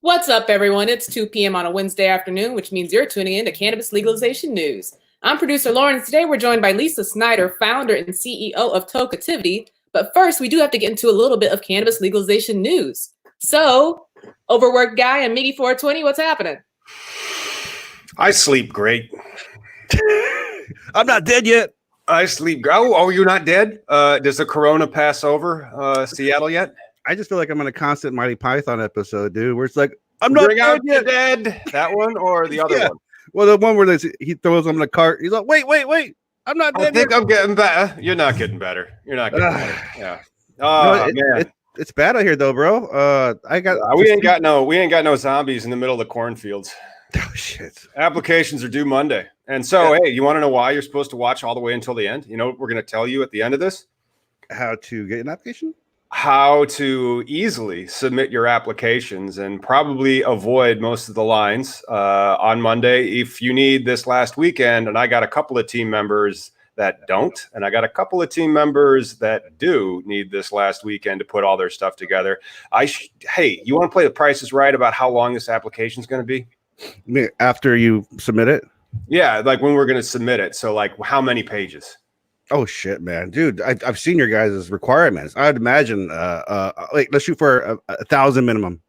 What's up, everyone? It's 2 p.m. on a Wednesday afternoon, which means you're tuning in to Cannabis Legalization News. I'm producer Lauren, and today we're joined by Lisa Snyder, founder and CEO of Tokeativity. But first, we do have to get into a little bit of cannabis legalization news. So, overworked guy and Miggy 420, what's happening? I sleep great. I'm not dead yet. I sleep. Oh, you're not dead? Does the corona pass over Seattle yet? I just feel like I'm in a constant Mighty Python episode, dude, where it's like, I'm not Bring dead out yet. the dead. That one or the other Yeah. one? Well, the one where he throws them in a cart. He's like, wait. I'm not dead I think yet. I'm getting better. You're not getting better. You're not getting better. Yeah. No, Man. It's bad out here, though, bro. We ain't got no zombies in the middle of the cornfields. Oh, shit. Applications are due Monday. And so, Hey, you want to know why you're supposed to watch all the way until the end? You know what we're going to tell you at the end of this? How to get an application? How to easily submit your applications and probably avoid most of the lines on Monday if you need this last weekend. And I got a couple of team members that don't, and I got a couple of team members that do need this last weekend to put all their stuff together. Hey, you want to play the Price is Right about how long this application is going to be? After you submit it? Yeah, like when we're going to submit it. So like how many pages? Oh shit, man, dude! I've seen your guys' requirements. I'd imagine, let's shoot for 1,000 minimum.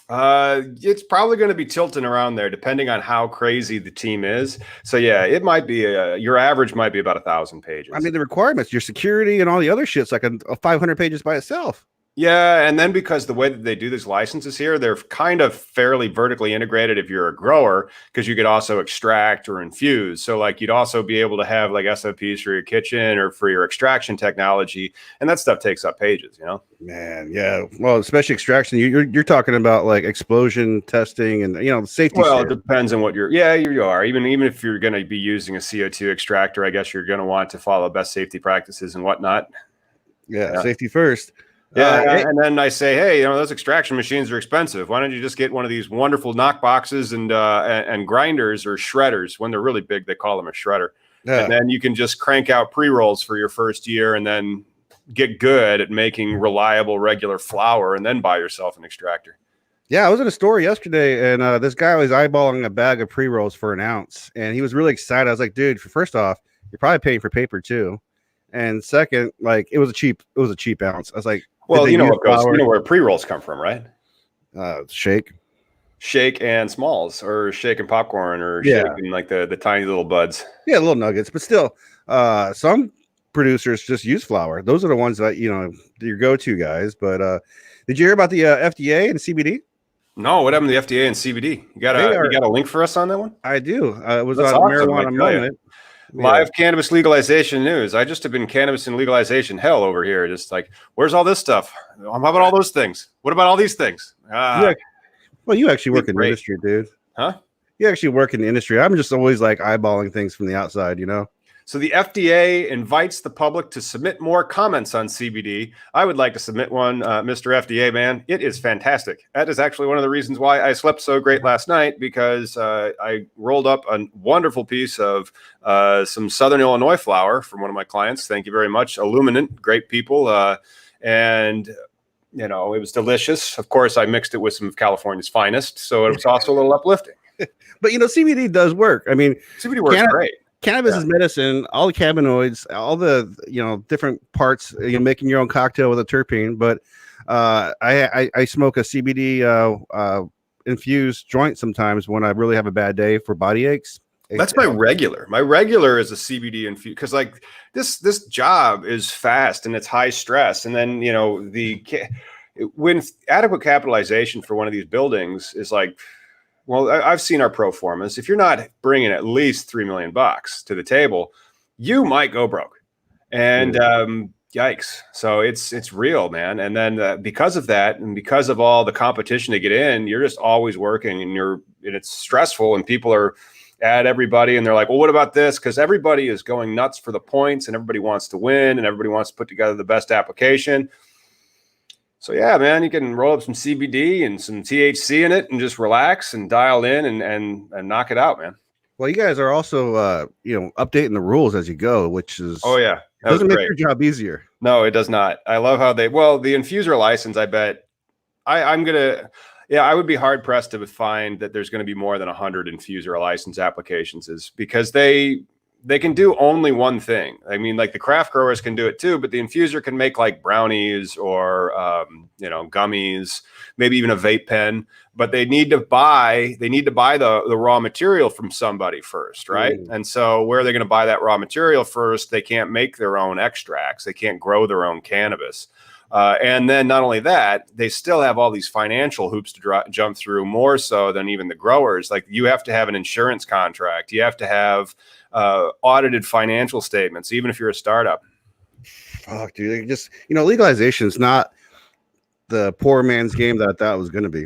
It's probably going to be tilting around there, depending on how crazy the team is. So yeah, it might be your average might be about 1,000 pages. I mean, the requirements, your security, and all the other shit's like a 500 pages by itself. Yeah, and then because the way that they do these licenses here, they're kind of fairly vertically integrated if you're a grower, because you could also extract or infuse. So like you'd also be able to have like SOPs for your kitchen or for your extraction technology, and that stuff takes up pages, you know? Man, yeah. Well, especially extraction, you're talking about like explosion testing and safety. Well, it depends on what you are. Even if you're going to be using a CO2 extractor, I guess you're going to want to follow best safety practices and whatnot. Yeah. Safety first. Yeah, and then I say, hey, those extraction machines are expensive. Why don't you just get one of these wonderful knock boxes and grinders or shredders? When they're really big, they call them a shredder. Yeah. And then you can just crank out pre-rolls for your first year and then get good at making reliable, regular flour and then buy yourself an extractor. Yeah, I was in a store yesterday and this guy was eyeballing a bag of pre-rolls for an ounce. And he was really excited. I was like, dude, first off, you're probably paying for paper too. And second, like it was a cheap ounce. I was like, well, you know where pre-rolls come from, right? Shake and smalls, or shake and popcorn, or shaking like the tiny little buds. Yeah, little nuggets. But still, some producers just use flour. Those are the ones that your go-to guys. But did you hear about the FDA and CBD? No, what happened to the FDA and CBD? You got a link for us on that one? I do. It was on Marijuana Moment. Live cannabis legalization news. I just have been cannabis and legalization hell over here. Just like, where's all this stuff? How about all those things? What about all these things? Well, you actually work in the industry, dude. Huh? You actually work in the industry. I'm just always like eyeballing things from the outside, So the FDA invites the public to submit more comments on CBD. I would like to submit one, Mr. FDA, man. It is fantastic. That is actually one of the reasons why I slept so great last night, because I rolled up a wonderful piece of some Southern Illinois flower from one of my clients. Thank you very much. Illuminant, great people. And it was delicious. Of course, I mixed it with some of California's finest. So it was also a little uplifting. But, CBD does work. I mean, CBD works great. Cannabis is medicine. All the cannabinoids, all the different parts. You're making your own cocktail with a terpene. But I smoke a CBD infused joint sometimes when I really have a bad day for body aches. That's my regular. My regular is a CBD infused, because like this job is fast and it's high stress, and then when adequate capitalization for one of these buildings is like. Well, I've seen our pro formas. If you're not bringing at least $3 million to the table, you might go broke. And yikes! So it's real, man. And then because of that, and because of all the competition to get in, you're just always working, and it's stressful. And people are at everybody, and they're like, "Well, what about this?" Because everybody is going nuts for the points, and everybody wants to win, and everybody wants to put together the best application. So yeah, man, you can roll up some CBD and some THC in it and just relax and dial in and knock it out, man. Well, you guys are also, updating the rules as you go, which is doesn't make your job easier. No, it does not. I love how the infuser license. I bet I'm gonna. Yeah, I would be hard pressed to find that there's going to be more than 100 infuser license applications, is because they can do only one thing. I mean, like the craft growers can do it too, but the infuser can make like brownies or gummies, maybe even a vape pen. But they need to buy the raw material from somebody first, right? And so where are they going to buy that raw material first? They can't make their own extracts. They can't grow their own cannabis. And then not only that, they still have all these financial hoops to jump through, more so than even the growers. Like you have to have an insurance contract. You have to have audited financial statements, even if you're a startup. Fuck, dude. Just, legalization is not the poor man's game that I thought it was going to be.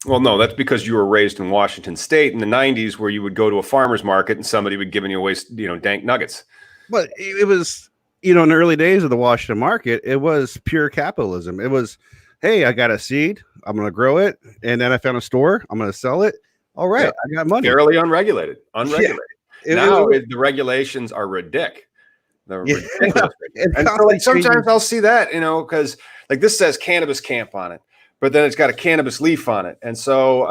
Well, no, that's because you were raised in Washington State in the 90s, where you would go to a farmer's market and somebody would give you away, dank nuggets. But it was, in the early days of the Washington market, it was pure capitalism. It was, hey, I got a seed, I'm going to grow it, and then I found a store, I'm going to sell it. All right, I got money. Fairly unregulated. Yeah. The regulations are ridiculous. They're ridiculous. And so, like, sometimes I'll see that, because like this says cannabis camp on it, but then it's got a cannabis leaf on it. And so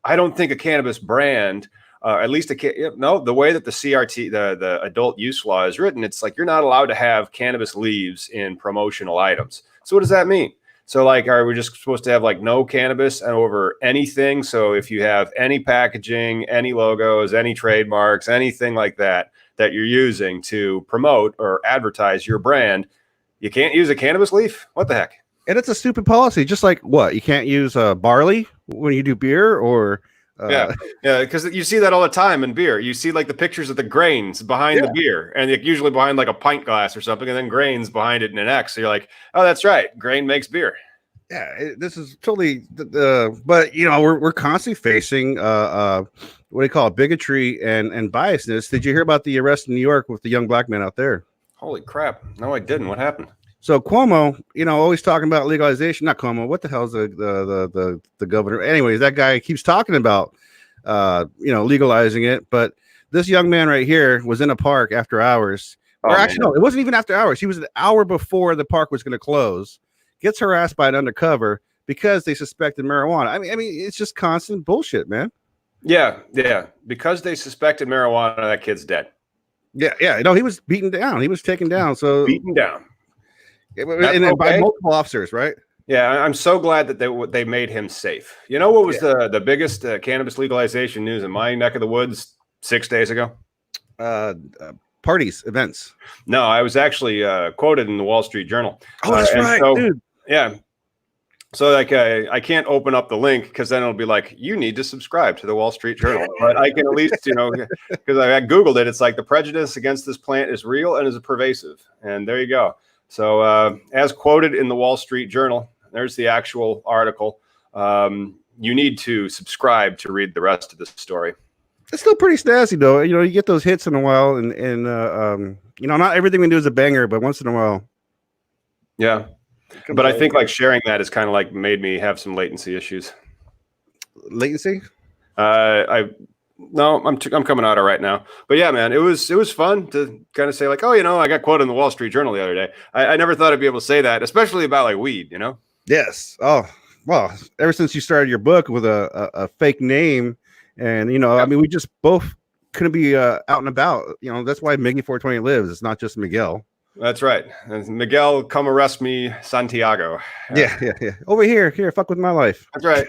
I don't think a cannabis brand, at least the way that the CRT, the adult use law is written, it's like you're not allowed to have cannabis leaves in promotional items. So what does that mean? So like, are we just supposed to have like no cannabis over anything? So if you have any packaging, any logos, any trademarks, anything like that you're using to promote or advertise your brand, you can't use a cannabis leaf? What the heck? And it's a stupid policy. Just like what? You can't use barley when you do beer, or yeah, because you see that all the time in beer. You see like the pictures of the grains behind the beer, and usually behind like a pint glass or something, and then grains behind it in an X. So you're like, oh, that's right, grain makes beer. Yeah, this is totally. But we're constantly facing what do you call it, bigotry and biasness. Did you hear about the arrest in New York with the young black man out there? Holy crap! No, I didn't. What happened? So Cuomo, always talking about legalization. Not Cuomo. What the hell is the governor? Anyways, that guy keeps talking about legalizing it. But this young man right here was in a park after hours. Or actually, no, it wasn't even after hours. He was an hour before the park was going to close. Gets harassed by an undercover because they suspected marijuana. I mean, it's just constant bullshit, man. Yeah. Because they suspected marijuana, that kid's dead. Yeah. No, he was beaten down. He was taken down. So beaten down. And by multiple officers, right? Yeah, I'm so glad that they made him safe. You know what was the biggest cannabis legalization news in my neck of the woods 6 days ago? Parties, events. No, I was actually quoted in the Wall Street Journal. Oh, that's right, dude. Yeah. So like I can't open up the link because then it'll be like, you need to subscribe to the Wall Street Journal. But I can at least, because I Googled it, it's like the prejudice against this plant is real and is pervasive. And there you go. So as quoted in the Wall Street Journal, there's the actual article. You need to subscribe to read the rest of the story. It's still pretty snazzy though. You get those hits in a while, and not everything we do is a banger, but once in a while. Yeah. But I think like sharing that is kind of like made me have some latency issues. Latency? I'm coming out all right now. But yeah, man, it was fun to kind of say like, oh, I got quoted in the Wall Street Journal the other day. I never thought I'd be able to say that, especially about like weed, Yes. Oh, well, ever since you started your book with a fake name, and I mean, we just both couldn't be out and about. That's why Miggy 420 lives. It's not just Miguel. That's right. Miguel, come arrest me, Santiago. Yeah. Over here, fuck with my life. That's right.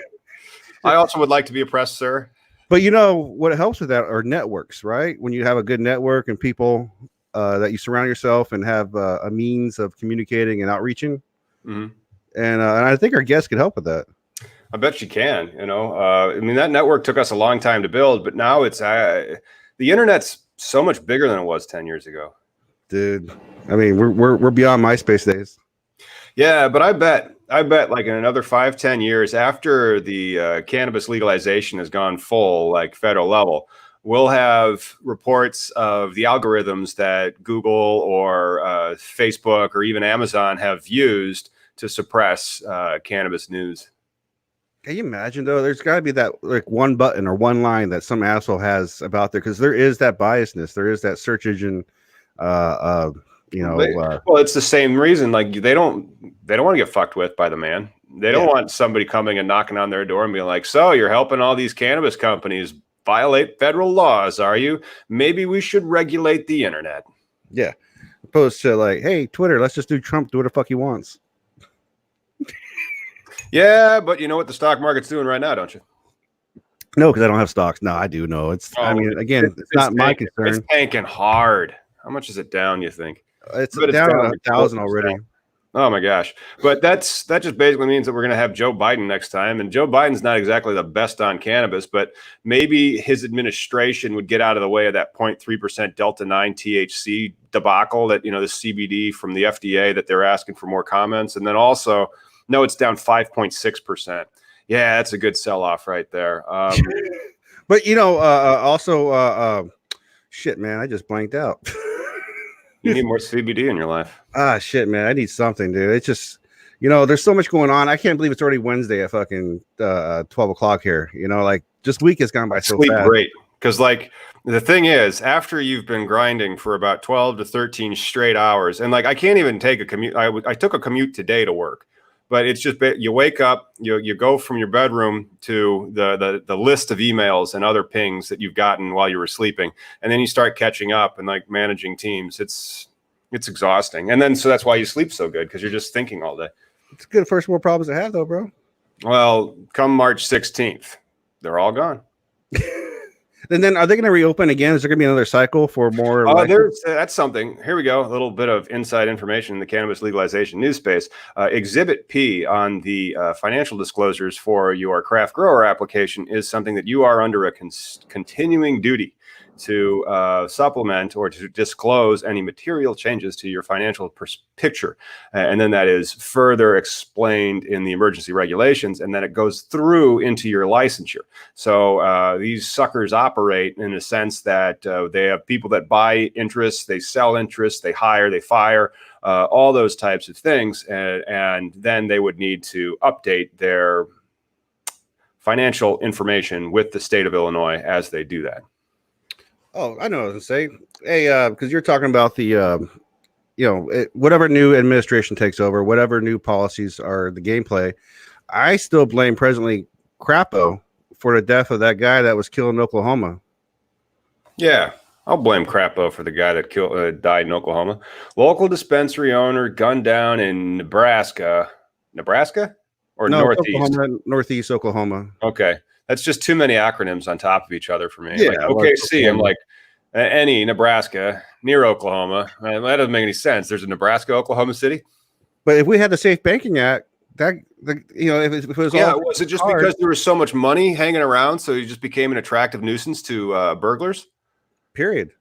I also would like to be oppressed, sir. But what helps with that are networks, right? When you have a good network and people that you surround yourself and have a means of communicating and outreaching. Mm-hmm. And I think our guests could help with that. I bet you can. I mean, that network took us a long time to build, but now it's the internet's so much bigger than it was 10 years ago. Dude, I mean, we're beyond MySpace days. Yeah, but I bet like in another 5-10 years after the cannabis legalization has gone full, like federal level, we'll have reports of the algorithms that Google or Facebook or even Amazon have used to suppress cannabis news. Can you imagine though? There's got to be that like one button or one line that some asshole has about there, because there is that biasness. There is that search engine. Well, it's the same reason. Like they don't want to get fucked with by the man. They don't want somebody coming and knocking on their door and being like, so you're helping all these cannabis companies violate federal laws, are you? Maybe we should regulate the internet. Yeah. Opposed to like, hey, Twitter, let's just do Trump do what the fuck he wants. Yeah, but you know what the stock market's doing right now, don't you? No, because I don't have stocks. No, I do know. I mean, again, it's not my concern. It's tanking hard. How much is it down, you think? It's down 1,000 already. Oh my gosh. But that just basically means that we're going to have Joe Biden next time. And Joe Biden's not exactly the best on cannabis, but maybe his administration would get out of the way of that 0.3% Delta 9 THC debacle that, you know, the CBD from the FDA that they're asking for more comments. And then also, no, it's down 5.6%. Yeah, that's a good sell-off right there. But, you know, also, shit, man, I just blanked out. You need more CBD in your life. Shit, man, I need something, dude. It's just, you know, there's so much going on. I can't believe it's already Wednesday at fucking 12 o'clock here. You know, like, just week has gone by so fast. Great. Because, like, the thing is, after you've been grinding for about 12 to 13 straight hours, and, like, I can't even take a commute. I took a commute today to work. But it's just you wake up, you go from your bedroom to the list of emails and other pings that you've gotten while you were sleeping, and then you start catching up and like managing teams. It's exhausting, and then so that's why you sleep so good because you're just thinking all day. It's good first world problems to have, though, bro. Well, come March 16th, they're all gone. And then are they going to reopen again? Is there going to be another cycle for more? That's something. Here we go. A little bit of inside information in the cannabis legalization news space. Exhibit P on the financial disclosures for your craft grower application is something that you are under a continuing duty to supplement or to disclose any material changes to your financial picture. And then that is further explained in the emergency regulations, and then it goes through into your licensure. So these suckers operate in a sense that they have people that buy interests, they sell interests, they hire, they fire, all those types of things. And then they would need to update their financial information with the state of Illinois as they do that. Oh, I know what I was going to say. Hey, because you're talking about the, you know, whatever new administration takes over, whatever new policies are the gameplay, I still blame President Crapo for the death of that guy that was killed in Oklahoma. Yeah, I'll blame Crapo for the guy that died in Oklahoma. Local dispensary owner gunned down in Nebraska? Or no, Northeast? Northeast Oklahoma. Okay. That's just too many acronyms on top of each other for me. Yeah, like, OKC, I'm like, any Nebraska near Oklahoma. That doesn't make any sense. There's a Nebraska, Oklahoma City. But if we had the Safe Banking Act, you know, if it was was it just because there was so much money hanging around, so you just became an attractive nuisance to burglars? Period.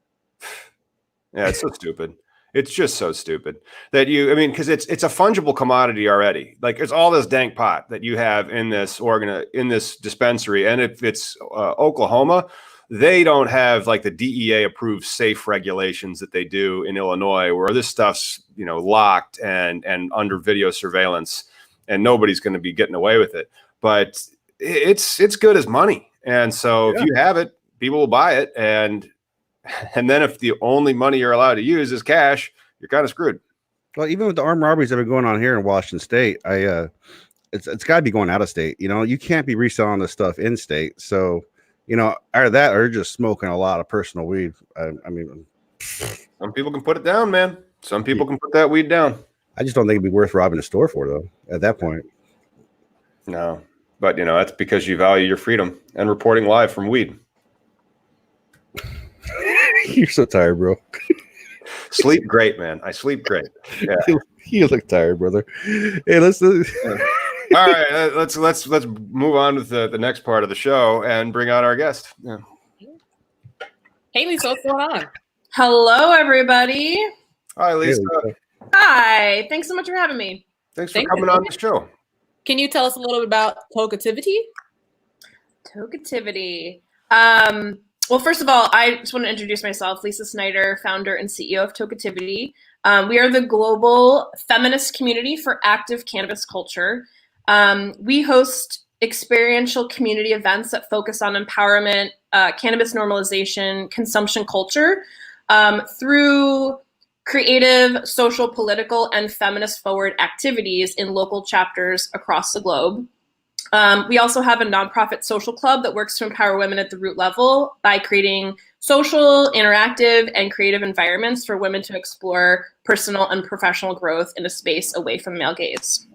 Yeah, it's so stupid. It's just so stupid that because it's a fungible commodity already. Like it's all this dank pot that you have in this in this dispensary. And if it's Oklahoma, they don't have like the DEA approved safe regulations that they do in Illinois, where this stuff's, you know, locked and under video surveillance and nobody's going to be getting away with it. But it's good as money. And so if you have it, people will buy it. And then if the only money you're allowed to use is cash, you're kind of screwed. Well, even with the armed robberies that have been going on here in Washington State, it's got to be going out of state. You know, you can't be reselling this stuff in state. So, you know, either that or just smoking a lot of personal weed. I mean, some people can put it down, man. Some people can put that weed down. I just don't think it'd be worth robbing a store for, though, at that point. No, but, you know, that's because you value your freedom and reporting live from weed. You're so tired, bro. Sleep great, man. I sleep great. Yeah. You look tired, brother. Hey, let's all right, let's move on with the next part of the show and bring on our guest. Yeah. Hey, Lisa, what's going on? Hello, everybody. Hi, Lisa. Hey, Hi. Thanks so much for having me. Thanks for coming on the show. Can you tell us a little bit about Tokeativity? Tokeativity. Well, first of all, I just want to introduce myself, Lisa Snyder, founder and CEO of Tokeativity. We are the global feminist community for active cannabis culture. We host experiential community events that focus on empowerment, cannabis normalization, consumption culture, through creative, social, political, and feminist forward activities in local chapters across the globe. We also have a nonprofit social club that works to empower women at the root level by creating social, interactive, and creative environments for women to explore personal and professional growth in a space away from male gaze.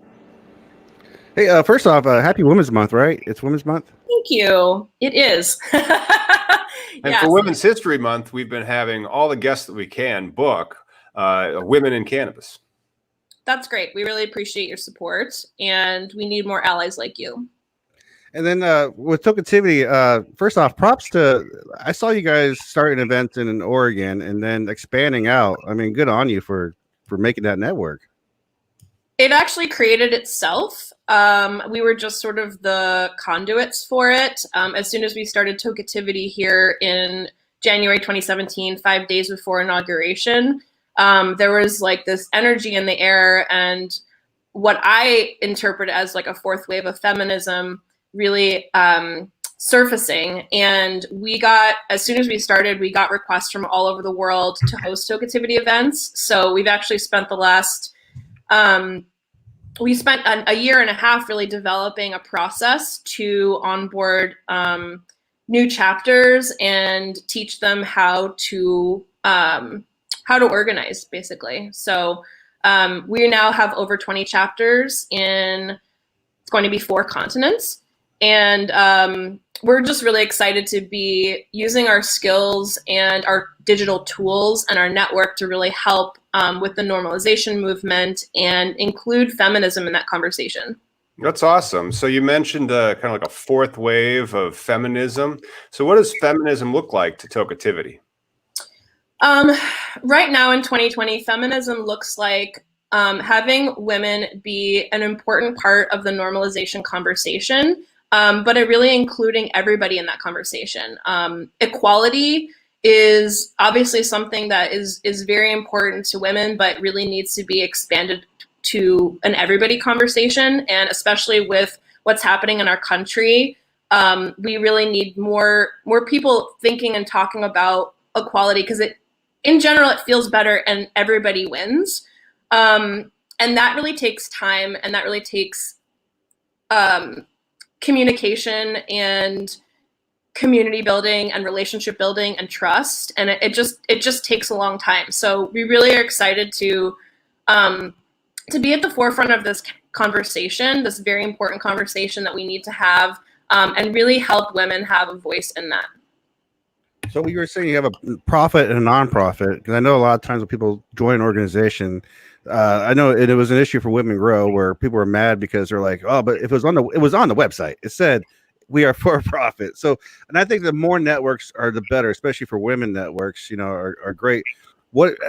Hey, first off, happy Women's Month, right? It's Women's Month. Thank you. It is. And Yes. for Women's History Month, we've been having all the guests that we can book women in cannabis. That's great. We really appreciate your support, and we need more allies like you. And then with Tokeativity, first off, props to, I saw you guys start an event in Oregon and then expanding out. I mean, good on you for making that network. It actually created itself. We were just sort of the conduits for it. As soon as we started Tokeativity here in January 2017, 5 days before inauguration, there was like this energy in the air, and what I interpret as like a fourth wave of feminism really surfacing. And we got, as soon as we started, we got requests from all over the world to host Tokeativity events. So we've actually spent the last we spent a year and a half really developing a process to onboard new chapters and teach them how to organize, basically. So we now have over 20 chapters in, it's going to be 4 continents. And we're just really excited to be using our skills and our digital tools and our network to really help with the normalization movement and include feminism in that conversation. That's awesome. So you mentioned kind of like a fourth wave of feminism. So what does feminism look like to Tokeativity? Right now in 2020, feminism looks like having women be an important part of the normalization conversation, but really including everybody in that conversation. Equality is obviously something that is very important to women, but really needs to be expanded to an everybody conversation. And especially with what's happening in our country, we really need more people thinking and talking about equality, because in general, it feels better and everybody wins. And that really takes time, and that really takes communication and community building and relationship building and trust. And it just takes a long time. So we really are excited to be at the forefront of this conversation, this very important conversation that we need to have, and really help women have a voice in that. So you were saying you have a profit and a nonprofit, because I know a lot of times when people join an organization, I know it was an issue for Women Grow where people were mad because they're like, oh, but if it was on the website, it said we are for profit. So, and I think the more networks are, the better, especially for women networks, are great.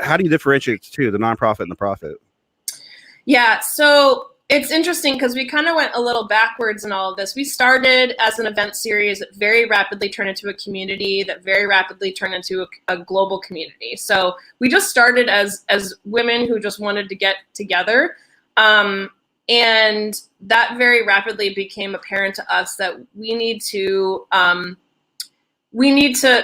How do you differentiate the nonprofit and the profit? Yeah, so it's interesting because we kind of went a little backwards in all of this. We started as an event series that very rapidly turned into a community, that very rapidly turned into a global community. So we just started as women who just wanted to get together. And that very rapidly became apparent to us that we need to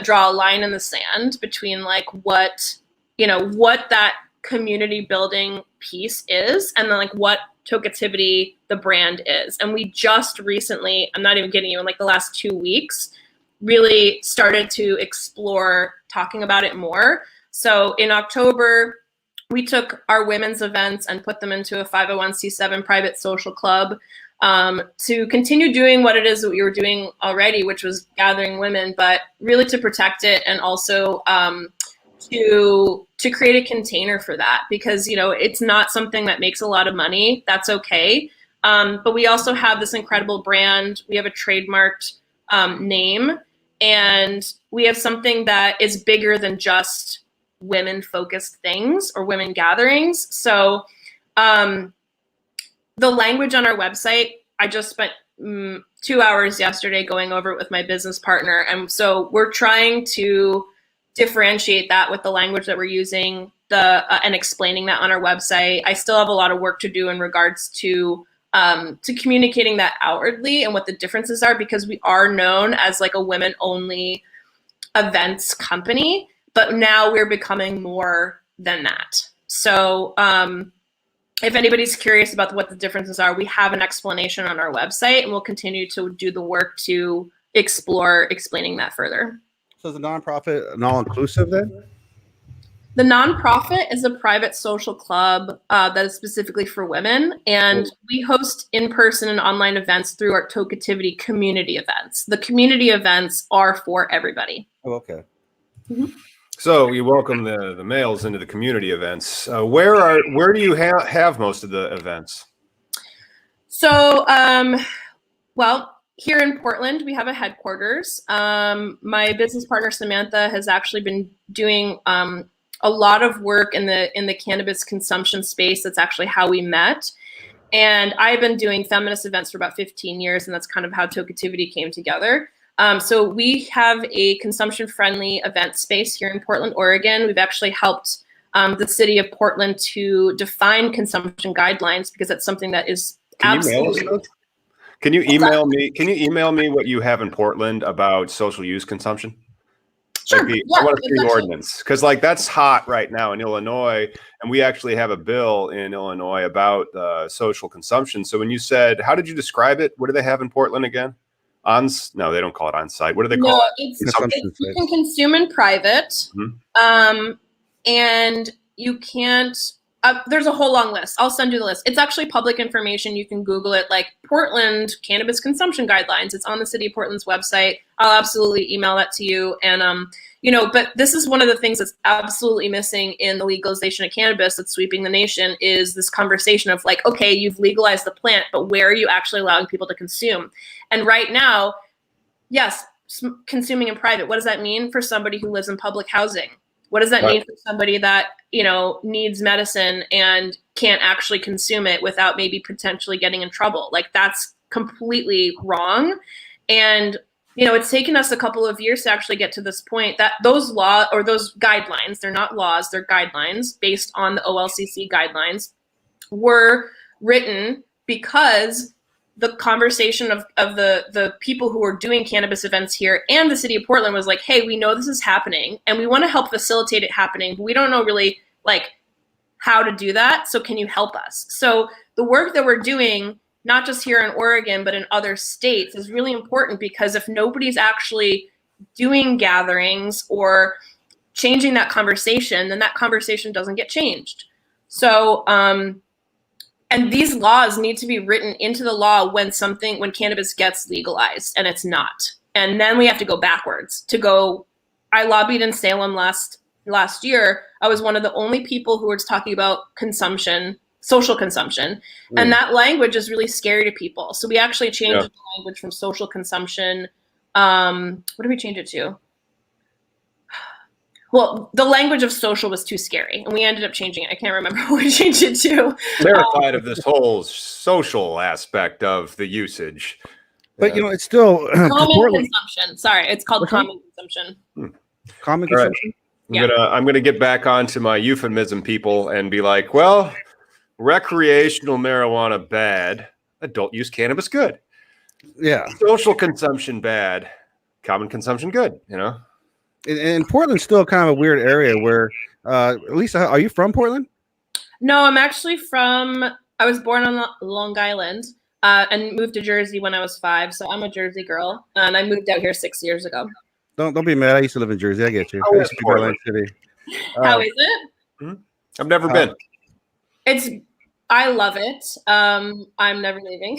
draw a line in the sand between like what that community building piece is, and then like what Tokeativity, the brand, is. And we just recently, I'm not even kidding you, in like the last 2 weeks, really started to explore talking about it more. So in October, we took our women's events and put them into a 501c7 private social club to continue doing what it is that we were doing already, which was gathering women, but really to protect it, and also to create a container for that, because it's not something that makes a lot of money. That's okay, but we also have this incredible brand. We have a trademarked name, and we have something that is bigger than just women-focused things or women gatherings. So the language on our website, I just spent 2 hours yesterday going over it with my business partner, and so we're trying to differentiate that with the language that we're using, and explaining that on our website. I still have a lot of work to do in regards to communicating that outwardly and what the differences are, because we are known as like a women-only events company, but now we're becoming more than that. So if anybody's curious about what the differences are, we have an explanation on our website, and we'll continue to do the work to explore explaining that further. So is the nonprofit an all-inclusive then? The nonprofit is a private social club that is specifically for women, and we host in-person and online events through our Tokeativity community events. The community events are for everybody. Oh, okay. Mm-hmm. So you welcome the males into the community events. Where do you have most of the events? So, well, here in Portland, we have a headquarters. My business partner Samantha has actually been doing a lot of work in the cannabis consumption space. That's actually how we met. And I've been doing feminist events for about 15 years, and that's kind of how Tokeativity came together. So we have a consumption-friendly event space here in Portland, Oregon. We've actually helped the city of Portland to define consumption guidelines because it's something that is absolutely. Can you email me? Can you email me what you have in Portland about social use consumption? Sure. Like I want to see the ordinance because like that's hot right now in Illinois, and we actually have a bill in Illinois about social consumption. So when you said, how did you describe it? What do they have in Portland again? No, they don't call it on site. What do they call it? You can consume in private, and you can't. There's a whole long list. I'll send you the list. It's actually public information. You can Google it, like Portland cannabis consumption guidelines. It's on the city of Portland's website. I'll absolutely email that to you. And but this is one of the things that's absolutely missing in the legalization of cannabis that's sweeping the nation is this conversation of like, okay, you've legalized the plant, but where are you actually allowing people to consume? And right now, yes, consuming in private. What does that mean for somebody who lives in public housing? What does that mean for somebody that, needs medicine and can't actually consume it without maybe potentially getting in trouble? Like that's completely wrong. And, it's taken us a couple of years to actually get to this point that those guidelines, they're not laws, they're guidelines based on the OLCC guidelines were written because the conversation of the people who are doing cannabis events here and the city of Portland was like, hey, we know this is happening and we want to help facilitate it happening, but we don't know really like how to do that. So can you help us? So the work that we're doing, not just here in Oregon, but in other states is really important because if nobody's actually doing gatherings or changing that conversation, then that conversation doesn't get changed. So, and these laws need to be written into the law when cannabis gets legalized, and it's not. And then we have to go backwards I lobbied in Salem last year. I was one of the only people who was talking about consumption, social consumption. And that language is really scary to people. So we actually changed the language from social consumption. What did we change it to? Well, the language of social was too scary, and we ended up changing it. I can't remember what we changed it to. Terrified of this whole social aspect of the usage. But, it's still... common consumption. Sorry, it's called common consumption. Common consumption? Right. I'm gonna get back onto my euphemism people and be like, well, recreational marijuana bad, adult use cannabis good. Yeah. Social consumption bad, common consumption good, And Portland's still kind of a weird area where, Lisa, are you from Portland? No, I'm actually I was born on Long Island and moved to Jersey when I was 5. So I'm a Jersey girl, and I moved out here 6 years ago. Don't be mad. I used to live in Jersey. I get you. I used to be Portland City. How is it? I've never been. I love it. I'm never leaving.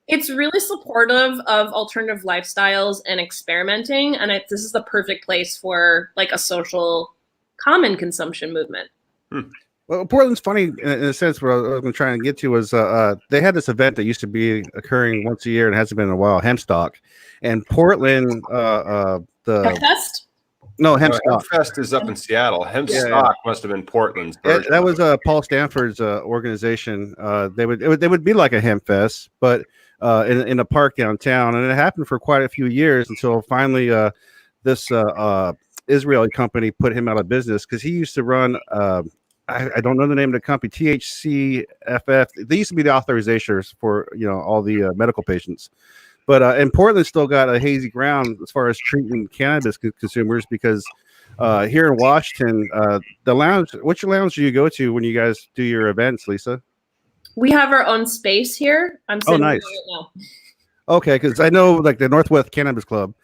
It's really supportive of alternative lifestyles and experimenting, and this is the perfect place for like a social common consumption movement. Well, Portland's funny in a sense. What I was trying to get to was they had this event that used to be occurring once a year and hasn't been in a while, Hempstock, and Portland the Hempfest? No, Hempstock. Hempfest is up in Seattle. Hempstock must have been Portland's version. That was Paul Stanford's organization. They would be like a Hempfest, but in a park downtown, and it happened for quite a few years until finally this Israeli company put him out of business because he used to run. I don't know the name of the company, THCFF. They used to be the authorizers for all the medical patients. But and Portland still got a hazy ground as far as treating cannabis consumers because Here in Washington, the lounge. Which lounge do you go to when you guys do your events, Lisa? We have our own space here. I'm Oh, sitting here nice. right now. Okay, because I know like the Northwest Cannabis Club.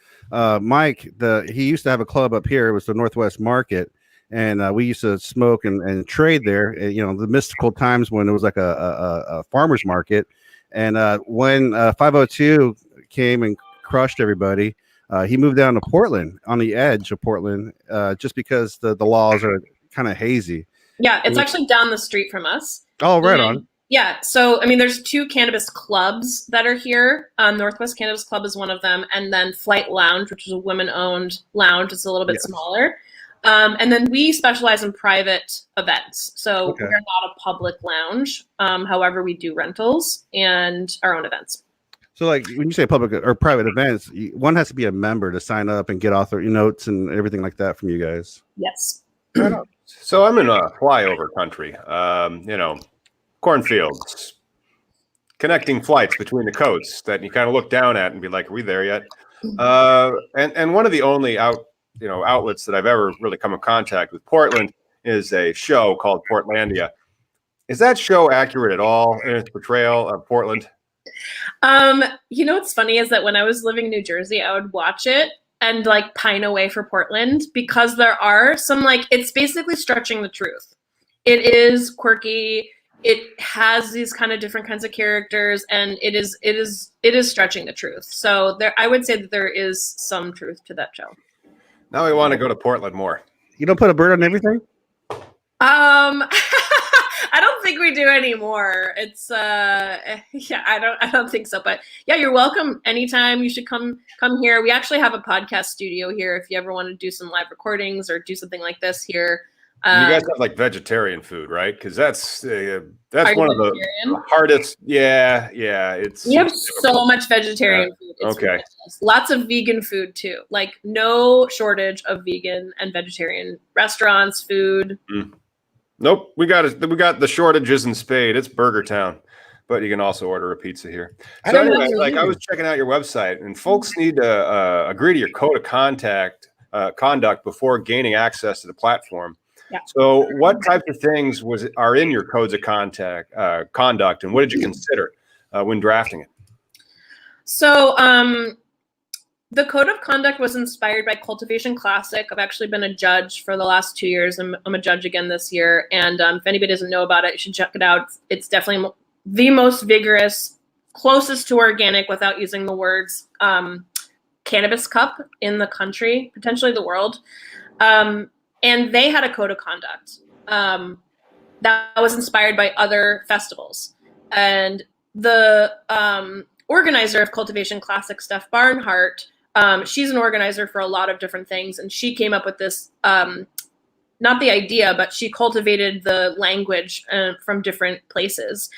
Mike, he used to have a club up here. It was the Northwest Market, and we used to smoke and trade there. You know, the mystical times when it was like a farmer's market. And when 502 came and crushed everybody, he moved down to Portland, on the edge of Portland, just because the laws are kind of hazy. Yeah, it's actually down the street from us. Oh, right And on. yeah, so I mean, there's 2 cannabis clubs that are here. Northwest Cannabis Club is one of them, and then Flight Lounge, which is a women-owned lounge. It's a little bit Yes. smaller, and then we specialize in private events. So Okay. we're not a public lounge. However, we do rentals and our own events. So, like when you say public or private events, one has to be a member to sign up and get author notes and everything like that from you guys. Yes. So I'm in a flyover country, cornfields, connecting flights between the coasts that you kind of look down at and be like, are we there yet? And one of the only outlets that I've ever really come in contact with Portland is a show called Portlandia. Is that show accurate at all in its portrayal of Portland? You know what's funny is that when I was living in New Jersey, I would watch it and like pine away for Portland because there are some it's basically stretching the truth. It is quirky. It has these kind of different kinds of characters, and it is stretching the truth. So I would say that there is some truth to that show. Now I want to go to Portland more. You don't put a bird on everything? I don't think we do anymore. It's yeah, I don't think so. But yeah, you're welcome anytime. You should come here. We actually have a podcast studio here if you ever want to do some live recordings or do something like this here. You guys have like vegetarian food, right? Because that's one of the hardest. Yeah. We have so much vegetarian food. It's okay. ridiculous. Lots of vegan food too. Like no shortage of vegan and vegetarian restaurants, food. Nope, we got the shortages in spade. It's Burger Town, but you can also order a pizza here. So anyway, I was checking out your website, and folks need to agree to your code of conduct before gaining access to the platform. Yeah. So, what types of things are in your codes of conduct, and what did you consider when drafting it? So, the code of conduct was inspired by Cultivation Classic. I've actually been a judge for the last 2 years. I'm a judge again this year. And if anybody doesn't know about it, you should check it out. It's definitely the most vigorous, closest to organic without using the words cannabis cup in the country, potentially the world. And they had a code of conduct that was inspired by other festivals. And the organizer of Cultivation Classic, Steph Barnhart, she's an organizer for a lot of different things, and she came up with this, not the idea, but she cultivated the language from different places.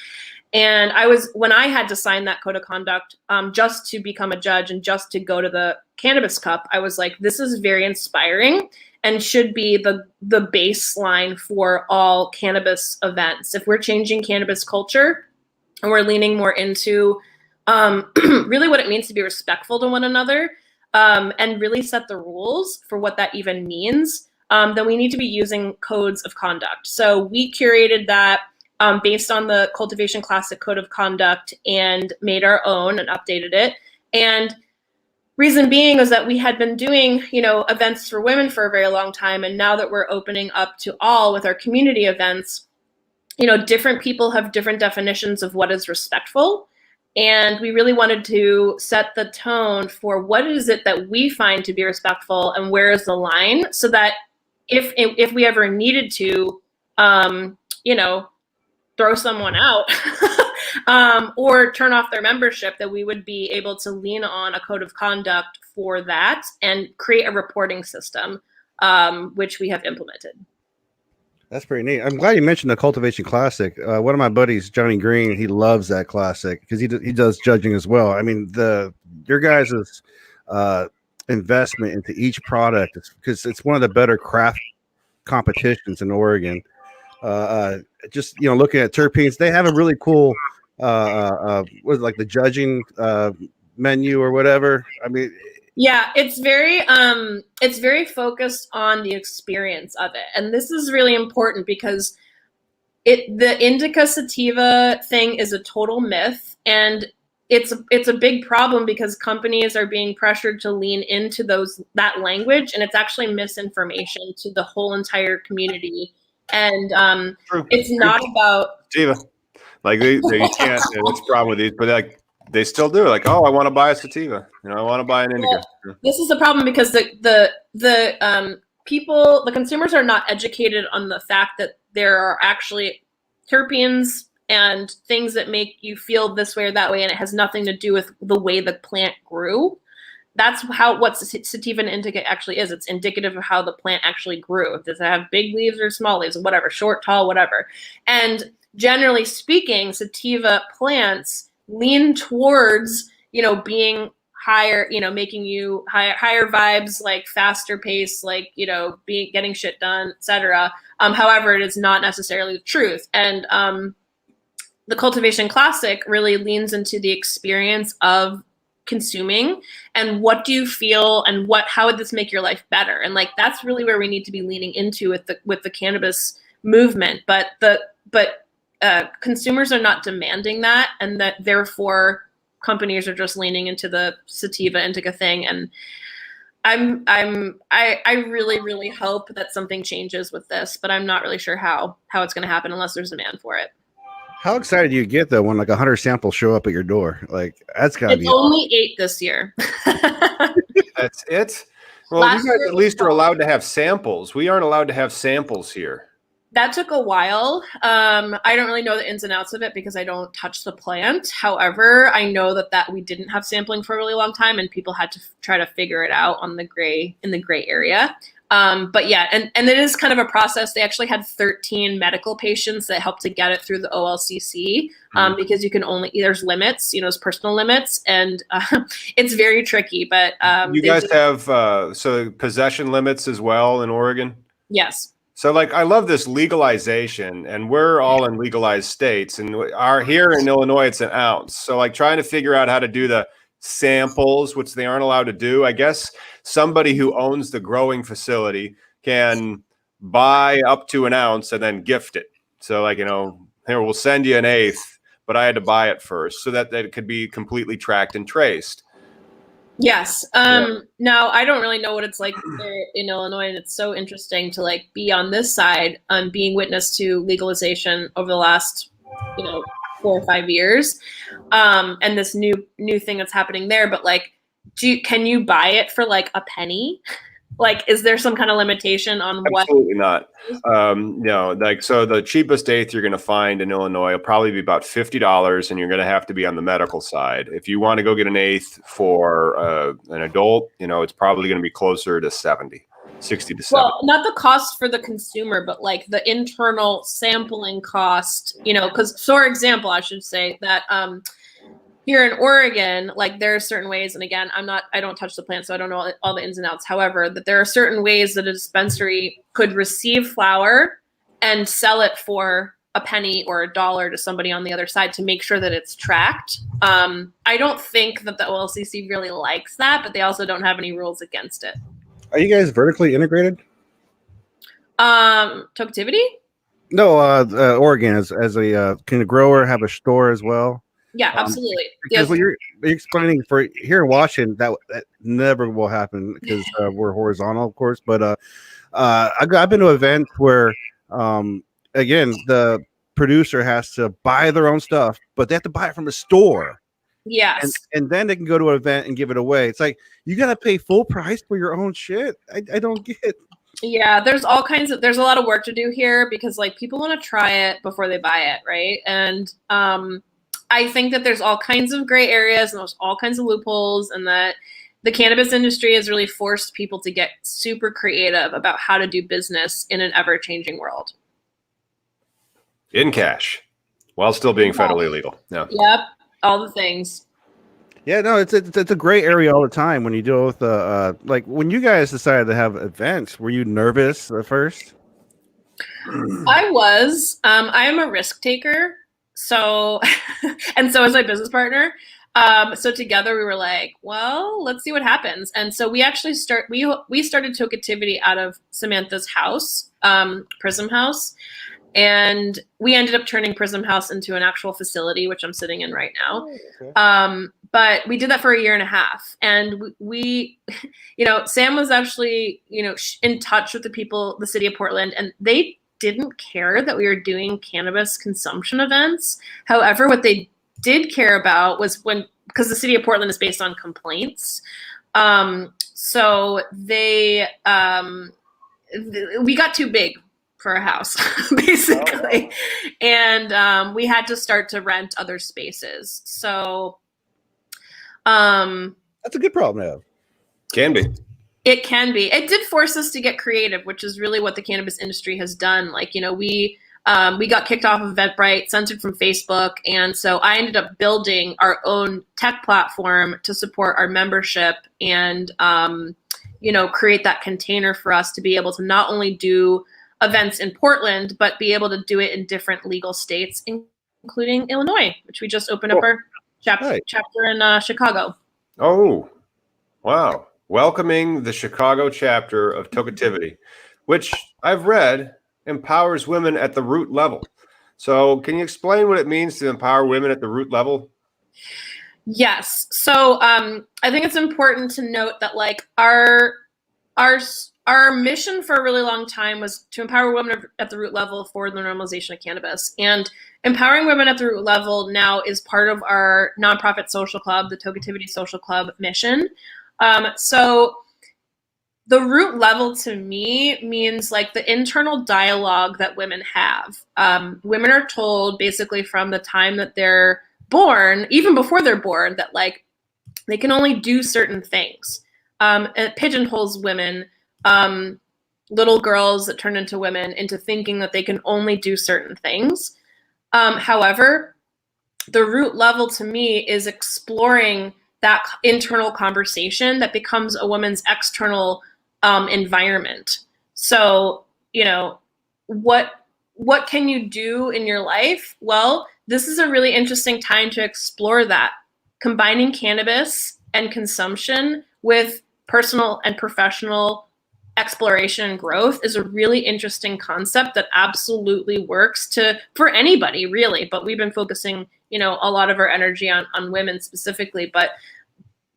And when I had to sign that code of conduct, just to become a judge and just to go to the Cannabis Cup, I was like, this is very inspiring and should be the baseline for all cannabis events. If we're changing cannabis culture and we're leaning more into really what it means to be respectful to one another, and really set the rules for what that even means, then we need to be using codes of conduct. So we curated that based on the Cultivation Classic Code of Conduct and made our own and updated it. And reason being is that we had been doing, events for women for a very long time. And now that we're opening up to all with our community events, different people have different definitions of what is respectful. And we really wanted to set the tone for what is it that we find to be respectful and where is the line, so that if we ever needed to, throw someone out or turn off their membership, that we would be able to lean on a code of conduct for that and create a reporting system, which we have implemented. That's pretty neat. I'm glad you mentioned the Cultivation Classic. One of my buddies, Johnny Green, he loves that classic because he does judging as well. I mean, your guys' investment into each product, because it's one of the better craft competitions in Oregon. Just looking at terpenes, they have a really cool what is it, like the judging menu or whatever. I mean, Yeah, it's very focused on the experience of it. And this is really important because the indica sativa thing is a total myth, and it's a big problem because companies are being pressured to lean into that language, and it's actually misinformation to the whole entire community. And True. it's not about sativa. Like they can't. What's the problem with these? But like they still do. Like, oh, I want to buy a sativa. I want to buy an indica. Well, this is the problem because the people, the consumers are not educated on the fact that there are actually terpenes and things that make you feel this way or that way, and it has nothing to do with the way the plant grew. That's what sativa and indica actually is. It's indicative of how the plant actually grew. Does it have big leaves or small leaves, whatever, short, tall, whatever. And generally speaking, sativa plants lean towards, being higher, making you higher vibes, like faster pace, like, getting shit done, etc. However, it is not necessarily the truth. And the Cultivation Classic really leans into the experience of consuming and what do you feel and how would this make your life better, and like that's really where we need to be leaning into with the cannabis movement. But consumers are not demanding that, and that therefore companies are just leaning into the sativa indica thing. And I really hope that something changes with this, but I'm not really sure how it's going to happen unless there's demand for it. How excited do you get though when like 100 samples show up at your door? Like that's gotta be. It's only 8 this year. That's it. Well, you guys at least are allowed to have samples. We aren't allowed to have samples here. That took a while. I don't really know the ins and outs of it because I don't touch the plant. However, I know that we didn't have sampling for a really long time, and people had to try to figure it out in the gray area. But yeah, and it is kind of a process. They actually had 13 medical patients that helped to get it through the OLCC because you can there's limits, there's personal limits, and it's very tricky. But you guys have so possession limits as well in Oregon? Yes. So like I love this legalization, and we're all in legalized states, and here in Illinois it's an ounce. So like trying to figure out how to do the samples, which they aren't allowed to do. I guess somebody who owns the growing facility can buy up to an ounce and then gift it. So like, here, we'll send you an eighth, but I had to buy it first so that it could be completely tracked and traced. Yes. Now I don't really know what it's like there in Illinois, and it's so interesting to like be on this side, being witness to legalization over the last, 4 or 5 years, and this new thing that's happening there. But like, can you buy it for like a penny? Like, is there some kind of limitation on what? Absolutely not. No, like, so the cheapest eighth you're going to find in Illinois will probably be about $50, and you're going to have to be on the medical side. If you want to go get an eighth for an adult, it's probably going to be closer to 60 to 70. Well, not the cost for the consumer, but like the internal sampling cost, because, for example, I should say that here in Oregon, like there are certain ways, and again, I don't touch the plant, so I don't know all the ins and outs. However, that there are certain ways that a dispensary could receive flower and sell it for a penny or $1 to somebody on the other side to make sure that it's tracked. I don't think that the OLCC really likes that, but they also don't have any rules against it. Are you guys vertically integrated? Tokeativity? No, Oregon as a can a grower have a store as well? Yeah, absolutely. Because what you're explaining for here in Washington, that never will happen because we're horizontal, of course. But I've been to events where, again, the producer has to buy their own stuff, but they have to buy it from a store. Yes. And then they can go to an event and give it away. It's like you got to pay full price for your own shit. I don't get. Yeah, there's a lot of work to do here because like people want to try it before they buy it, right? And I think that there's all kinds of gray areas and there's all kinds of loopholes, and that the cannabis industry has really forced people to get super creative about how to do business in an ever-changing world. In cash, while still being federally legal. Yeah. Yep, all the things. Yeah, no, it's a gray area all the time when you deal with like when you guys decided to have events. Were you nervous at first? I was. I am a risk taker. So, and so is my business partner. So together we were like, well, let's see what happens. And so we actually we started Tokeativity out of Samantha's house, Prism House. And we ended up turning Prism House into an actual facility, which I'm sitting in right now. But we did that for 1.5 years. And we Sam was actually, in touch with the city of Portland, and they didn't care that we were doing cannabis consumption events. However, what they did care about was because the city of Portland is based on complaints. So we got too big for a house, basically. And we had to start to rent other spaces. So that's a good problem to have. Can be. It can be. It did force us to get creative, which is really what the cannabis industry has done. Like, we got kicked off of Eventbrite, censored from Facebook. And so I ended up building our own tech platform to support our membership and, create that container for us to be able to not only do events in Portland, but be able to do it in different legal states, including Illinois, which we just opened up our chapter in Chicago. Oh, wow. Welcoming the Chicago chapter of Tokeativity, which I've read empowers women at the root level. So can you explain what it means to empower women at the root level? Yes. So I think it's important to note that like our mission for a really long time was to empower women at the root level for the normalization of cannabis. And empowering women at the root level now is part of our nonprofit social club, the Tokeativity Social Club mission. So the root level to me means like the internal dialogue that women have. Women are told basically from the time that they're born, even before they're born, that like they can only do certain things. It pigeonholes women, little girls that turn into women, into thinking that they can only do certain things. However, the root level to me is exploring that internal conversation that becomes a woman's external environment. So, what can you do in your life? Well, this is a really interesting time to explore that. Combining cannabis and consumption with personal and professional exploration and growth is a really interesting concept that absolutely works for anybody, really. But we've been focusing, a lot of our energy on women specifically. But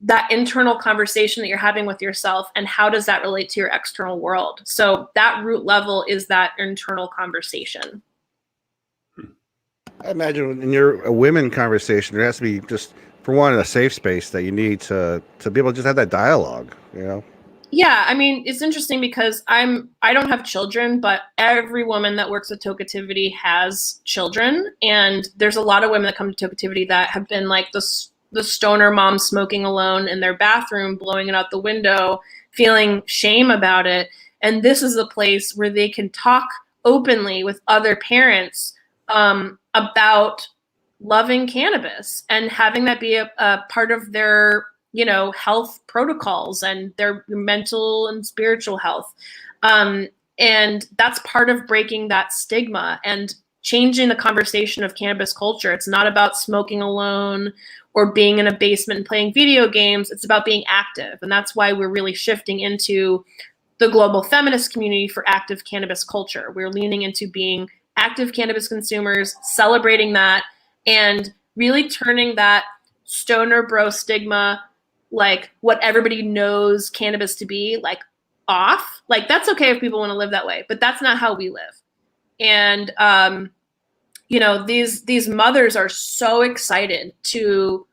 that internal conversation that you're having with yourself, and how does that relate to your external world? So that root level is that internal conversation. I imagine in a women conversation, there has to be just, for one, a safe space that you need to be able to just have that dialogue, Yeah, I mean, it's interesting because I don't have children, but every woman that works with Tokeativity has children. And there's a lot of women that come to Tokeativity that have been like the stoner mom smoking alone in their bathroom, blowing it out the window, feeling shame about it. And this is a place where they can talk openly with other parents about loving cannabis and having that be a part of their, health protocols and their mental and spiritual health. And that's part of breaking that stigma and changing the conversation of cannabis culture. It's not about smoking alone or being in a basement and playing video games. It's about being active. And that's why we're really shifting into the global feminist community for active cannabis culture. We're leaning into being active cannabis consumers, celebrating that, and really turning that stoner bro stigma, like what everybody knows cannabis to be, like off. Like that's okay if people want to live that way, but that's not how we live. And these mothers are so excited to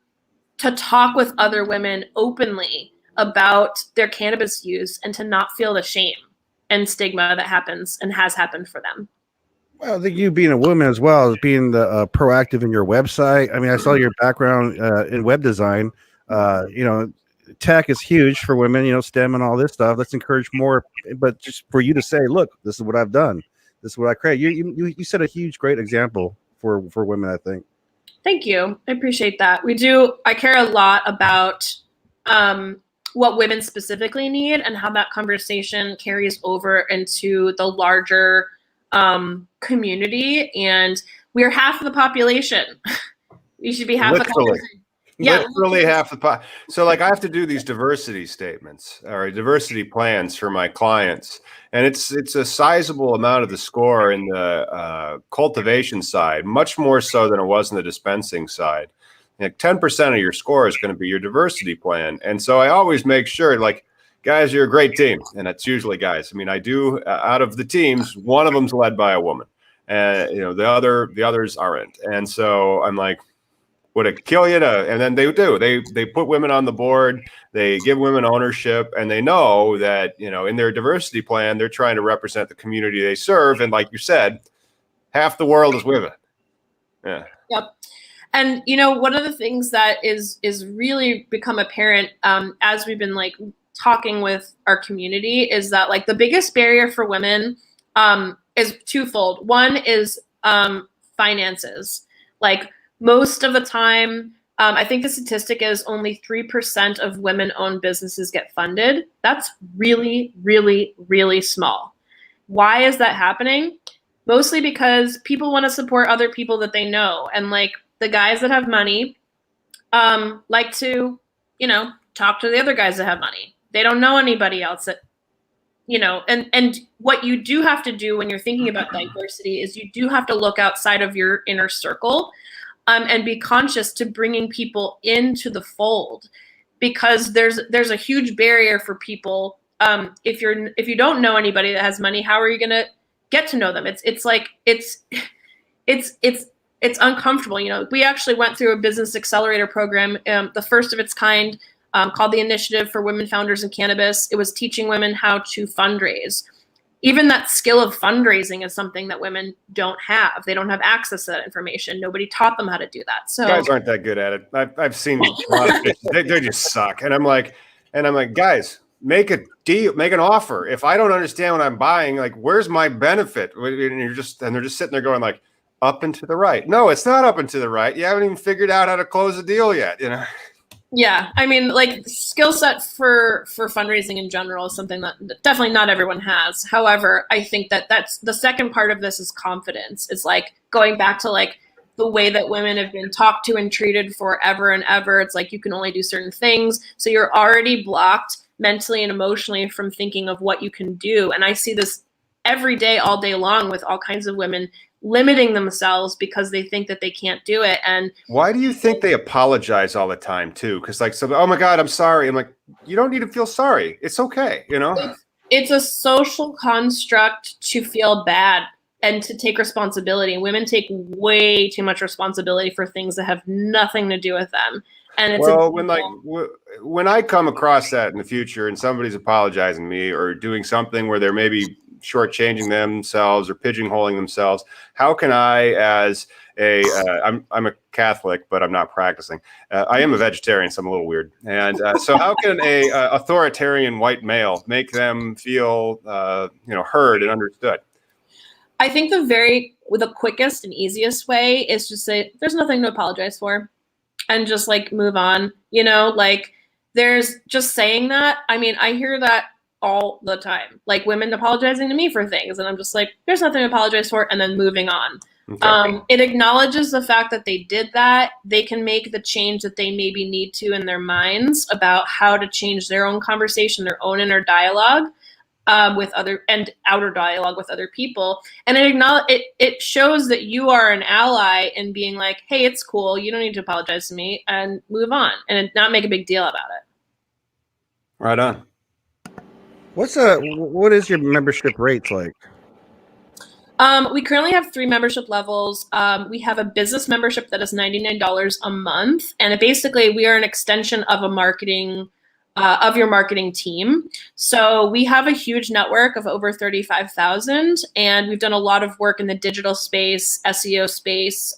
talk with other women openly about their cannabis use and to not feel the shame and stigma that happens and has happened for them. Well, I think you being a woman as well as being the proactive in your website. I mean, I saw your background in web design. Tech is huge for women, STEM and all this stuff. Let's encourage more, but just for you to say, look, this is what I've done. This is what I create. You set a huge, great example for women, I think. Thank you. I appreciate that. I care a lot about what women specifically need and how that conversation carries over into the larger community. And we're half of the population. We should be half the conversation. Yeah. Literally half the pot. So like I have to do these diversity statements or diversity plans for my clients. And it's a sizable amount of the score in the cultivation side, much more so than it was in the dispensing side. Like 10% of your score is going to be your diversity plan. And so I always make sure, like, guys, you're a great team. And it's usually guys. I mean, I do out of the teams, one of them's led by a woman. And the others aren't. And so I'm like, would it kill you to? And then they do. They put women on the board. They give women ownership, and they know that in their diversity plan, they're trying to represent the community they serve. And like you said, half the world is women. Yeah. Yep. And one of the things that is really become apparent as we've been like talking with our community is that like the biggest barrier for women is twofold. One is finances. Like most of the time, I think the statistic is only 3% of women-owned businesses get funded. That's really, really, really small. Why is that happening? Mostly because people want to support other people that they know. And like the guys that have money like to, talk to the other guys that have money. They don't know anybody else that, and what you do have to do when you're thinking about diversity is you do have to look outside of your inner circle and be conscious to bringing people into the fold, because there's a huge barrier for people. If you don't know anybody that has money, how are you going to get to know them? It's uncomfortable. We actually went through a business accelerator program, the first of its kind, called the Initiative for Women Founders in Cannabis. It was teaching women how to fundraise. Even that skill of fundraising is something that women don't have. They don't have access to that information. Nobody taught them how to do that. So guys aren't that good at it. I've seen a lot of they just suck. And I'm like, guys, make a deal, make an offer. If I don't understand what I'm buying, like, where's my benefit? And they're just sitting there going like, up and to the right. No, it's not up and to the right. You haven't even figured out how to close a deal yet. Yeah, I mean, like skill set for fundraising in general is something that definitely not everyone has. However, I think that's the second part of this is confidence. It's like going back to like the way that women have been talked to and treated forever and ever. It's like you can only do certain things. So you're already blocked mentally and emotionally from thinking of what you can do. And I see this every day, all day long with all kinds of women limiting themselves because they think that they can't do it. And why do you think they apologize all the time too? Because like, so, oh my God, I'm sorry. I'm like, you don't need to feel sorry. It's okay. It's a social construct to feel bad and to take responsibility. And women take way too much responsibility for things that have nothing to do with them. And it's when I come across that in the future and somebody's apologizing to me or doing something where they're maybe shortchanging themselves or pigeonholing themselves, how can I, as I'm a Catholic, but I'm not practicing. I am a vegetarian, so I'm a little weird. And so how can a authoritarian white male make them feel, heard and understood? I think the quickest and easiest way is to say, there's nothing to apologize for, and just like move on, like there's just saying that. I mean, I hear that all the time, like women apologizing to me for things. And I'm just like, there's nothing to apologize for. And then moving on. Okay. It acknowledges the fact that they did that. They can make the change that they maybe need to in their minds about how to change their own conversation, their own inner dialogue with other and outer dialogue with other people. And it shows that you are an ally in being like, hey, it's cool. You don't need to apologize to me, and move on and not make a big deal about it. Right on. What is your membership rates like? We currently have 3 membership levels. We have a business membership that is $99 a month, and basically we are an extension of your marketing team. So we have a huge network of over 35,000, and we've done a lot of work in the digital space, SEO space,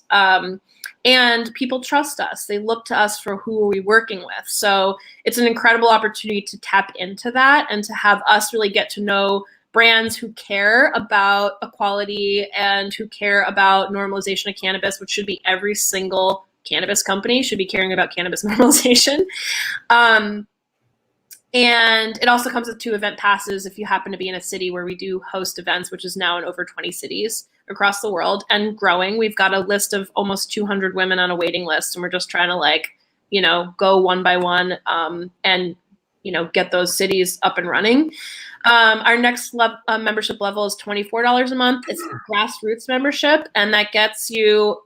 and people trust us. They look to us for who are we working with. So it's an incredible opportunity to tap into that and to have us really get to know brands who care about equality and who care about normalization of cannabis, which should be every single cannabis company should be caring about cannabis normalization. And it also comes with 2 event passes if you happen to be in a city where we do host events, which is now in over 20 cities across the world and growing. We've got a list of almost 200 women on a waiting list, and we're just trying to go one by one and get those cities up and running. Our next membership level is $24 a month. It's a grassroots membership, and that gets you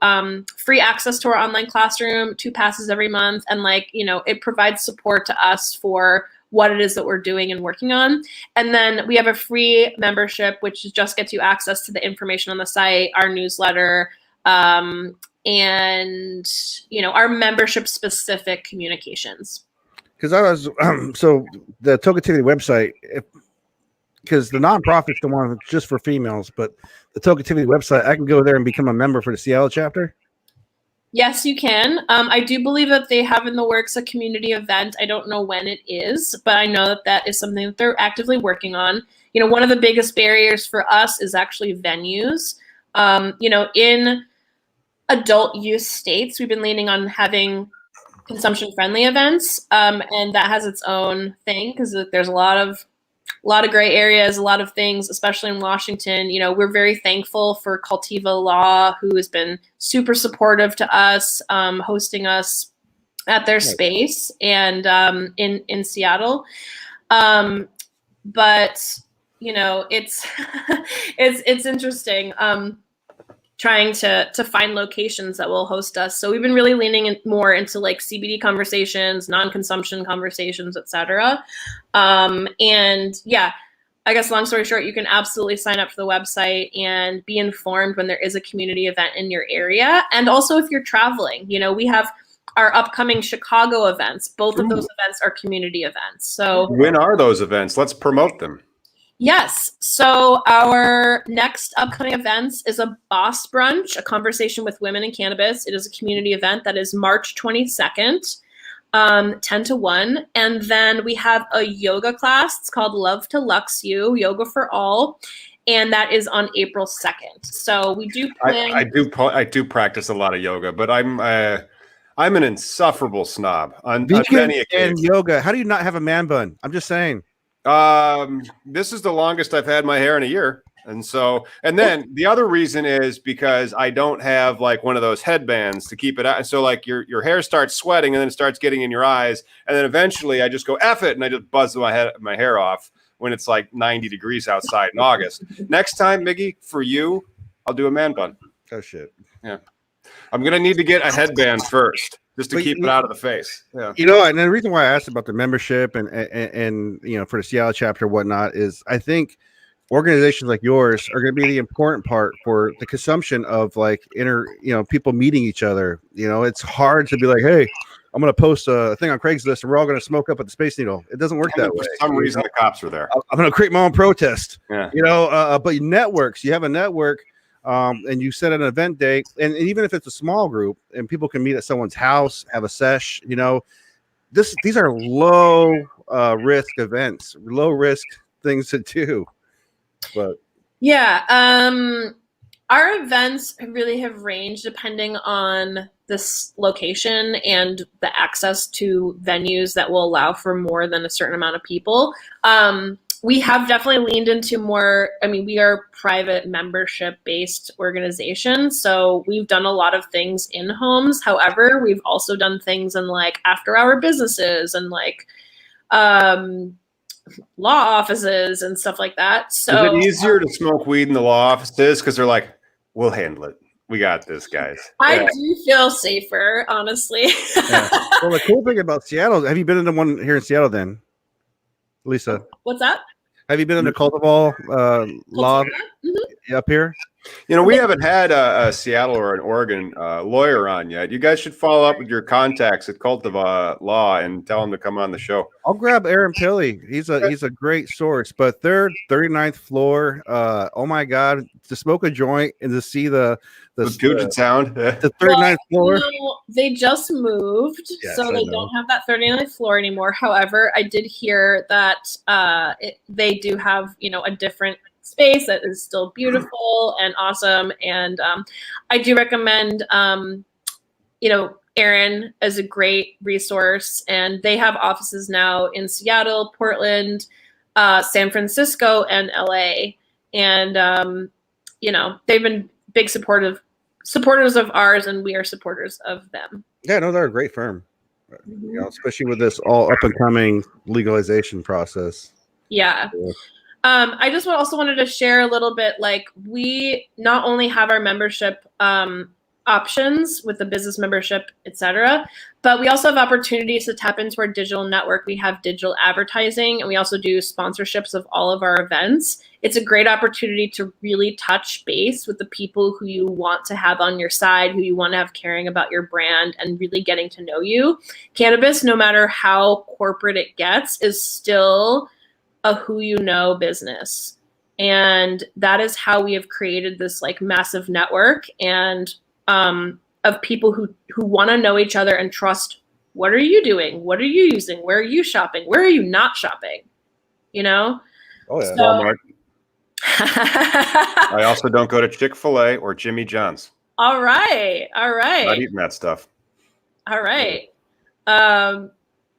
free access to our online classroom, 2 passes every month, and it provides support to us for what it is that we're doing and working on. And then we have a free membership, which just gets you access to the information on the site, our newsletter, and our membership specific communications. Because I was so the Tokeativity website, because the nonprofit's the one just for females, but the Tokeativity website, I can go there and become a member for the Seattle chapter. Yes, you can. I do believe that they have in the works a community event. I don't know when it is, but I know that is something that they're actively working on. One of the biggest barriers for us is actually venues. In adult use states, we've been leaning on having consumption-friendly events, and that has its own thing because there's a lot of gray areas, a lot of things, especially in Washington. We're very thankful for Cultiva Law, who has been super supportive to us, hosting us at their space and in Seattle. But it's it's interesting. Trying to find locations that will host us. So we've been really leaning more into CBD conversations, non-consumption conversations, etc. And yeah, I guess long story short, you can absolutely sign up for the website and be informed when there is a community event in your area. And also if you're traveling, we have our upcoming Chicago events. Both of those events are community events. So when are those events? Let's promote them. Yes. So our next upcoming events is a Boss Brunch, a conversation with women in cannabis. It is a community event that is March 22nd, 10 to 1. And then we have a yoga class. It's called Love to Lux You, Yoga for All. And that is on April 2nd. So we do plan. I do practice a lot of yoga, but I'm an insufferable snob on many occasions. And yoga. How do you not have a man bun? I'm just saying. This is the longest I've had my hair in a year. And then the other reason is because I don't have one of those headbands to keep it out. And so your hair starts sweating and then it starts getting in your eyes. And then eventually I just go, F it. And I just buzz my hair off when it's 90 degrees outside in August. Next time, Miggy, for you, I'll do a man bun. Oh shit. Yeah. I'm going to need to get a headband first. Just to keep it out of the face. Yeah. And the reason why I asked about the membership and for the Seattle chapter, whatnot, is I think organizations like yours are going to be the important part for the consumption of people meeting each other. It's hard to be like, hey, I'm going to post a thing on Craigslist and we're all going to smoke up at the Space Needle. It doesn't work that way. For some reason, the cops are there. I'm going to create my own protest. Yeah. But networks, you have a network. And you set an event date, and even if it's a small group and people can meet at someone's house, have a sesh, these are low risk events, low risk things to do. But yeah, our events really have ranged depending on this location and the access to venues that will allow for more than a certain amount of people. We have definitely leaned into more. We are private membership based organization. So we've done a lot of things in homes. However, we've also done things in after hour businesses and law offices and stuff like that. So is it easier to smoke weed in the law offices? Because they're we'll handle it. We got this, guys. I do feel safer, honestly. Yeah. Well, the cool thing about Seattle, have you been into one here in Seattle then? Lisa, what's that? Have you been in the Cultival law up here? We haven't had a Seattle or an Oregon lawyer on yet. You guys should follow up with your contacts at Cultiva Law and tell them to come on the show. I'll grab Aaron Pilley. He's a great source. But 39th floor. Oh my God, to smoke a joint and to see the Puget Sound. The 39th floor. They just moved, so they don't have that 39th floor anymore. However, I did hear that they do have a different space that is still beautiful and awesome. And I do recommend Aaron is a great resource, and they have offices now in Seattle, Portland, San Francisco, and LA. And they've been big supporters of ours, and we are supporters of them. Yeah, no, they're a great firm. You know, especially with this all up and coming legalization process. Yeah. I just also wanted to share a little bit, like, we not only have our membership options with the business membership, etc., but we also have opportunities to tap into our digital network. We have digital advertising, and we also do sponsorships of all of our events. It's a great opportunity to really touch base with the people who you want to have on your side, who you want to have caring about your brand and really getting to know you. Cannabis, no matter how corporate it gets, is still a who you know business. And that is how we have created this like massive network and of people who want to know each other and trust. What are you doing? What are you using? Where are you shopping? Where are you not shopping? You know? Oh yeah. So, Walmart. I also don't go to Chick-fil-A or Jimmy John's. All right. Not eating that stuff. All right.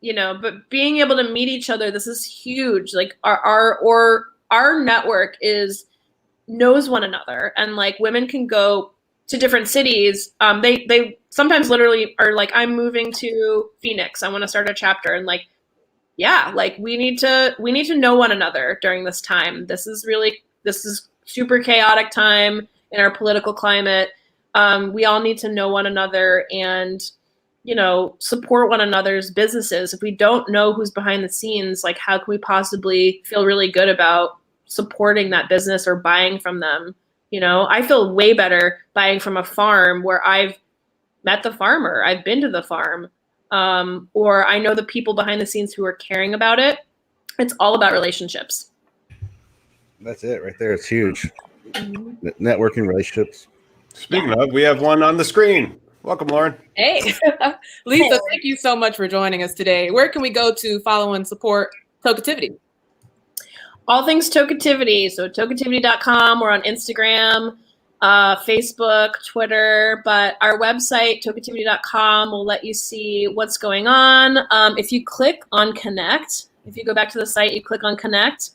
You know, but being able to meet each other, this is huge. Like our network knows one another, and like women can go to different cities. They sometimes literally are like, I'm moving to Phoenix. I want to start a chapter, and like, yeah, like we need to know one another during this time. This is super chaotic time in our political climate. We all need to know one another and, you know, support one another's businesses. If we don't know who's behind the scenes, like how can we possibly feel really good about supporting that business or buying from them? You know, I feel way better buying from a farm where I've met the farmer, I've been to the farm, or I know the people behind the scenes who are caring about it. It's all about relationships. That's it right there. It's huge. Networking relationships. Speaking of, we have one on the screen. Welcome, Lauren. Hey, Lisa, thank you so much for joining us today. Where can we go to follow and support Tokeativity? All things Tokeativity. So tokeativity.com. We're on Instagram, Facebook, Twitter, but our website, tokeativity.com, will let you see what's going on. If you click on Connect, if you go back to the site, you click on Connect.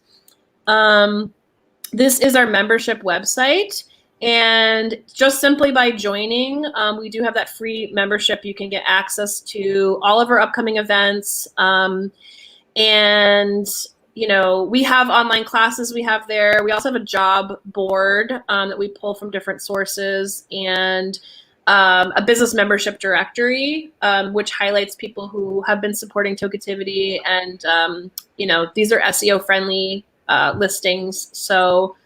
This is our membership website. And just simply by joining, we do have that free membership. You can get access to all of our upcoming events. And, you know, we have online classes we have there. We also have a job board that we pull from different sources, and a business membership directory, which highlights people who have been supporting Tokeativity. And, you know, these are SEO friendly listings. So,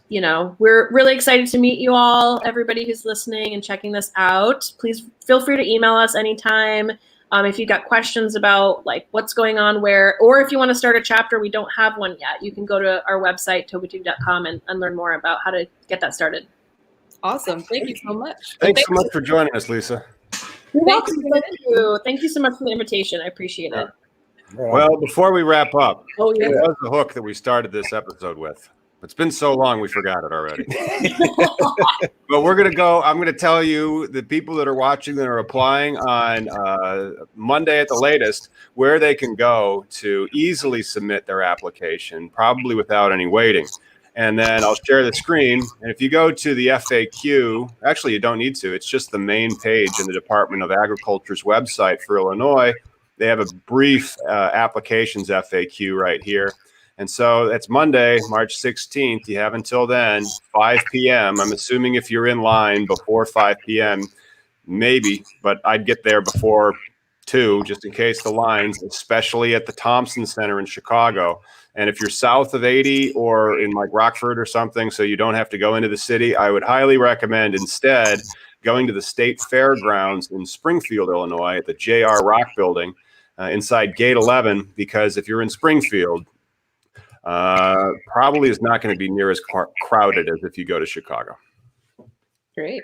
you know, we're really excited to meet you all, everybody who's listening and checking this out. Please feel free to email us anytime. If you've got questions about like what's going on where, or if you want to start a chapter, we don't have one yet. You can go to our website, tokeativity.com, and learn more about how to get that started. Awesome. Thank you so much. Thanks so much for joining us, Lisa. You're Thank welcome. Thank you. Thank you so much for the invitation. I appreciate it. Well, before we wrap up, Oh, yeah. it was the hook that we started this episode with. It's been so long, we forgot it already. But we're going to go. I'm going to tell you, the people that are watching that are applying on Monday at the latest, where they can go to easily submit their application, probably without any waiting. And then I'll share the screen. And if you go to the FAQ, actually, you don't need to. It's just the main page in the Department of Agriculture's website for Illinois. They have a brief applications FAQ right here. And so that's Monday, March 16th. You have until then, 5 p.m. I'm assuming if you're in line before 5 p.m., maybe, but I'd get there before 2, just in case the lines, especially at the Thompson Center in Chicago. And if you're south of 80 or in like Rockford or something, so you don't have to go into the city, I would highly recommend instead going to the State Fairgrounds in Springfield, Illinois, at the J.R. Rock Building inside Gate 11, because if you're in Springfield, probably is not going to be near as crowded as if you go to Chicago. Great.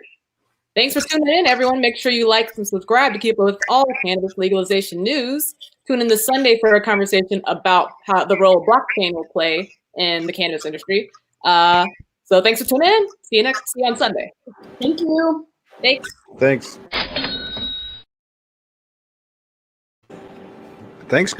Thanks for tuning in, everyone. Make sure you like and subscribe to keep up with all cannabis legalization news. Tune in this Sunday for a conversation about how the role blockchain will play in the cannabis industry. So thanks for tuning in. See you on Sunday. Thank you. Thanks. Thanks. Thanks.